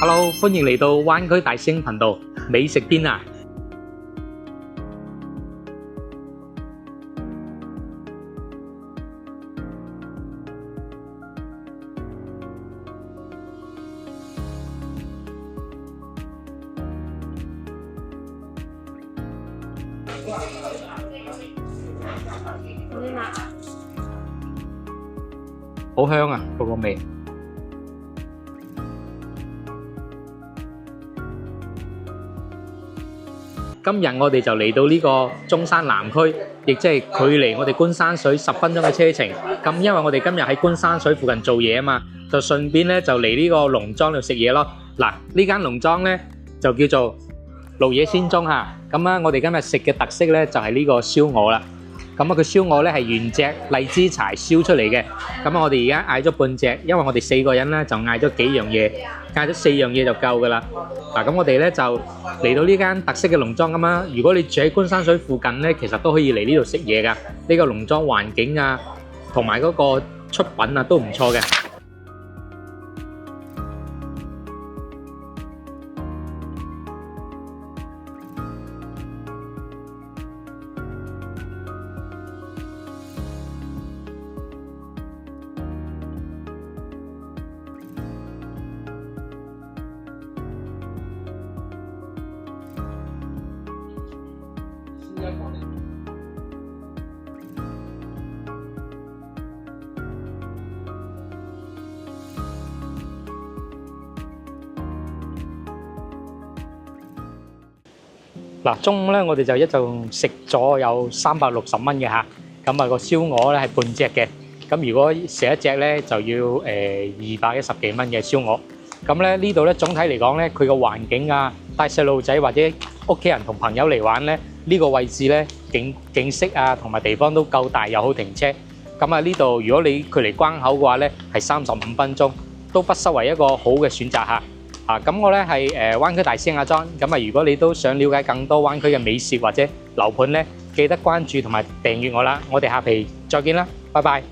Hello，歡迎嚟到灣區大師兄頻道美食篇啊！好香啊，嗰個味。今日我哋就嚟到呢個中山南區，亦即係距離我哋觀山水10分鐘嘅車程。咁因為我哋今日喺觀山水附近做嘢啊嘛，就順便咧就嚟呢個農莊度食嘢咯。嗱，呢間農莊咧就叫做綠野仙蹤嚇。咁啊，我哋今日食嘅特色咧就係呢個燒鵝啦。咁啊，佢燒鵝咧係原隻荔枝柴燒出嚟嘅。咁啊，我哋而家嗌咗半隻，因為我哋4個人咧就嗌咗幾樣嘢，嗌咗4樣嘢就夠噶啦。嗱，咁我哋咧就嚟到呢間特色嘅農莊咁啊。如果你住喺觀山水附近咧，其實都可以嚟呢度食嘢噶。呢個農莊環境啊，同埋嗰個出品啊都唔錯嘅。嗱，中午咧我哋就一共食咗有360蚊嘅嚇，咁啊個燒鵝咧係半隻嘅，咁如果食一隻咧就要210幾蚊嘅燒鵝。咁咧呢度咧總體嚟講咧，佢個環境啊，帶細路仔或者屋企人同朋友嚟玩咧，呢個位置咧景色啊同埋地方都夠大又好停車。咁啊呢度如果你距離關口嘅話咧係35分鐘，都不失為一個好嘅選擇嚇。咁我咧係灣區大師兄阿莊，咁啊如果你都想了解更多灣區嘅美食或者樓盤咧，記得關注同埋訂閱我啦，我哋下期再見啦，拜拜。